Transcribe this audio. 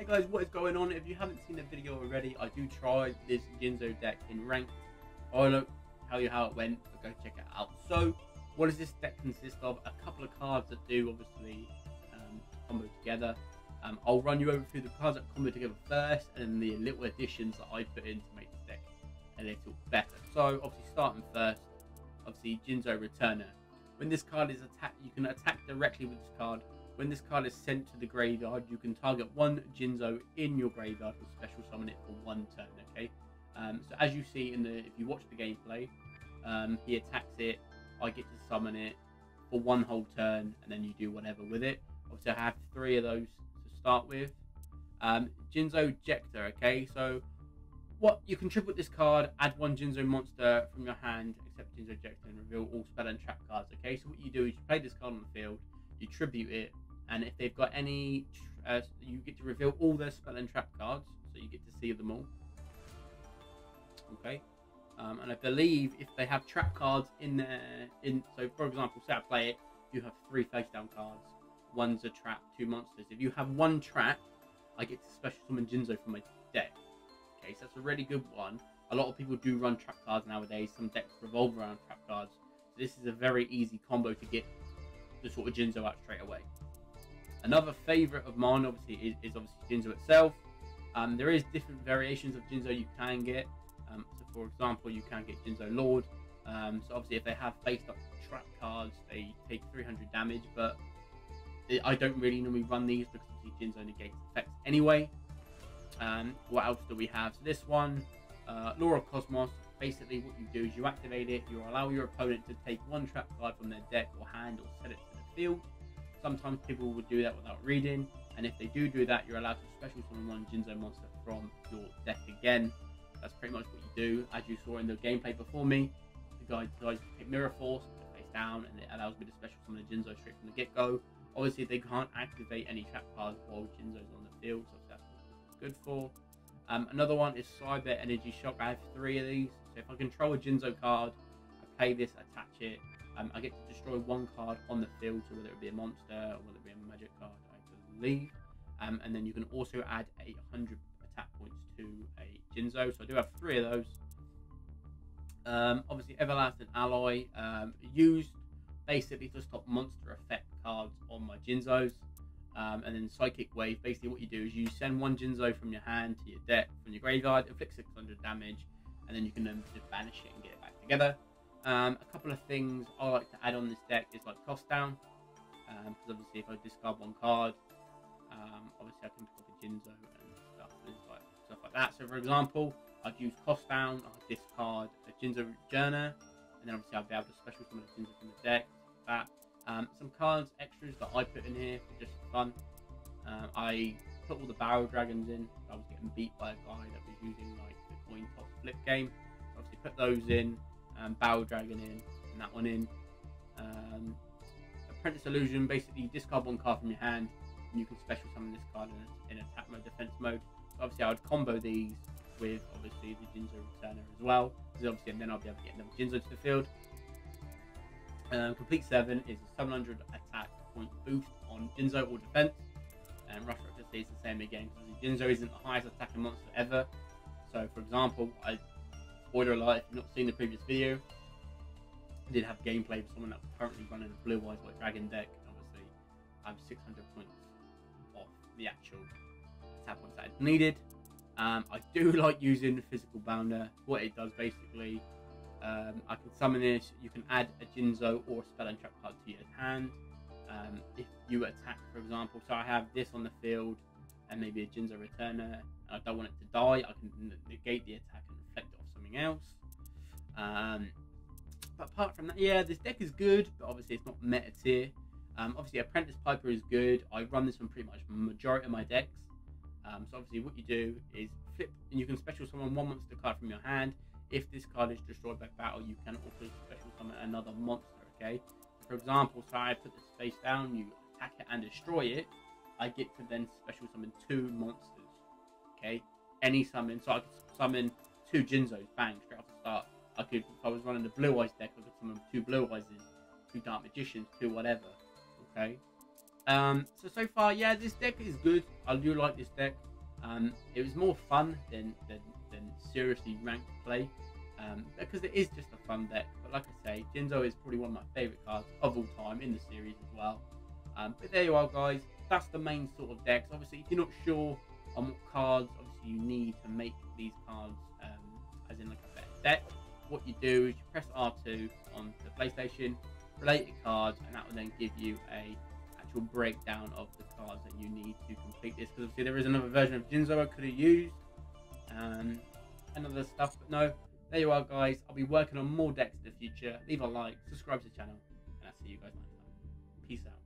Hey guys, what is going on? If you haven't seen the video already, I do try this Jinzo deck in ranked. I won't tell you how it went, but go check it out. So, what does this deck consist of? A couple of cards that do obviously combo together. I'll run you over through the cards that combo together first, and then the little additions that I put in to make this deck a little better. So, obviously starting first, obviously Jinzo Returner. When this card is attacked, you can attack directly with this card. When this card is sent to the graveyard, you can target one Jinzo in your graveyard and special summon it for one turn, okay? So as you see if you watch the gameplay, he attacks it, I get to summon it for one whole turn, and then you do whatever with it. Obviously I have 3 of those to start with. Jinzo Jector, okay? So what you can tribute this card, add one Jinzo monster from your hand, except Jinzo Jector, and reveal all spell and trap cards, okay? So what you do is you play this card on the field, you tribute it, and if they've got any, you get to reveal all their spell and trap cards, so you get to see them all. Okay, and I believe if they have trap cards in there, so for example, say I play it, you have 3 face down cards, one's a trap, 2 monsters. If you have 1 trap, I get to special summon Jinzo from my deck. Okay, so that's a really good one. A lot of people do run trap cards nowadays. Some decks revolve around trap cards. So this is a very easy combo to get the sort of Jinzo out straight away. Another favourite of mine obviously is obviously Jinzo itself. There is different variations of Jinzo you can get. So for example, you can get Jinzo Lord. So obviously if they have faced up trap cards, they take 300 damage, but I don't really normally run these because obviously Jinzo negates effects anyway. What else do we have? So this one, Law of Cosmos. Basically what you do is you activate it, you allow your opponent to take 1 trap card from their deck or hand or set it to the field. Sometimes people would do that without reading, and if they do that, you're allowed to special summon 1 Jinzo monster from your deck again. That's pretty much what you do. As you saw in the gameplay before me, the guys pick Mirror Force, put it face down, and it allows me to special summon a Jinzo straight from the get-go. Obviously they can't activate any trap cards while Jinzo's on the field, so that's what it's good for. Another one is Cyber Energy Shock. I have 3 of these. So if I control a Jinzo card, I play this, attach it, I get to destroy 1 card on the field, so whether it be a monster or whether it be a magic card, I believe. And then you can also add 800 attack points to a Jinzo. So I do have 3 of those. Obviously, Everlasting Alloy, used basically to stop monster effect cards on my Jinzos. And then Psychic Wave, basically what you do is you send 1 Jinzo from your hand to your deck, from your graveyard, inflict 600 damage, and then you can then just banish it and get it back together. A couple of things I like to add on this deck is like cost down, because obviously if I discard 1 card, obviously I can pick up a Jinzo and stuff like that. So for example, I'd use cost down, I'd discard a Jinzo Returner, and then obviously I'd be able to special summon a Jinzo from the deck, like that. Some cards, extras that I put in here for just fun. I put all the barrel dragons in. I was getting beat by a guy that was using like the coin toss flip game. So obviously put those in, barrel dragon in, and that one in. Apprentice Illusion, basically you discard 1 card from your hand, and you can special summon this card in attack mode, defense mode. So obviously I would combo these with obviously the Jinzo Returner as well, because obviously then I'll be able to get another Jinzo to the field. Complete 7 is a 700 attack point boost on Jinzo or defense, and Rush Rector stays the same again because Jinzo isn't the highest attacking monster ever. So for example, spoiler alert if you've not seen the previous video, I did have gameplay for someone that's currently running a Blue Eyes White Dragon deck, and obviously I'm 600 points off the actual attack points that I needed. I do like using the Physical Bounder. What it does basically, I can summon this, you can add a Jinzo or a spell and trap card to your hand. If you attack, for example, so I have this on the field and maybe a Jinzo Returner, and I don't want it to die, I can negate the attack and reflect it off something else. But apart from that, yeah, this deck is good, but obviously it's not meta tier. Obviously Apprentice Piper is good. I run this on pretty much the majority of my decks. So obviously what you do is flip, and you can special summon 1 monster card from your hand. If this card is destroyed by battle, you can also special summon another monster, okay? So for example, so I put this face down, you attack it and destroy it, I get to then special summon 2 monsters, okay? Any summon, so I could summon 2 Jinzos, bang, straight off the start. I could, if I was running the Blue Eyes deck, I could summon 2 Blue Eyes, 2 Dark Magicians, 2 whatever, okay? So far, yeah, this deck is good. I do like this deck. It was more fun than seriously ranked play, because it is just a fun deck. But like I say, Jinzo is probably one of my favourite cards of all time in the series as well. But there you are, guys. That's the main sort of decks. Obviously, if you're not sure on what cards obviously you need to make these cards, as in like a better deck, what you do is you press R2 on the PlayStation, related cards, and that will then give you a actual breakdown of the cards that you need to complete this. Because obviously there is another version of Jinzo I could have used, and other stuff. But no, there you are, guys. I'll be working on more decks in the future. Leave a like, subscribe to the channel, and I'll see you guys next time. Peace out.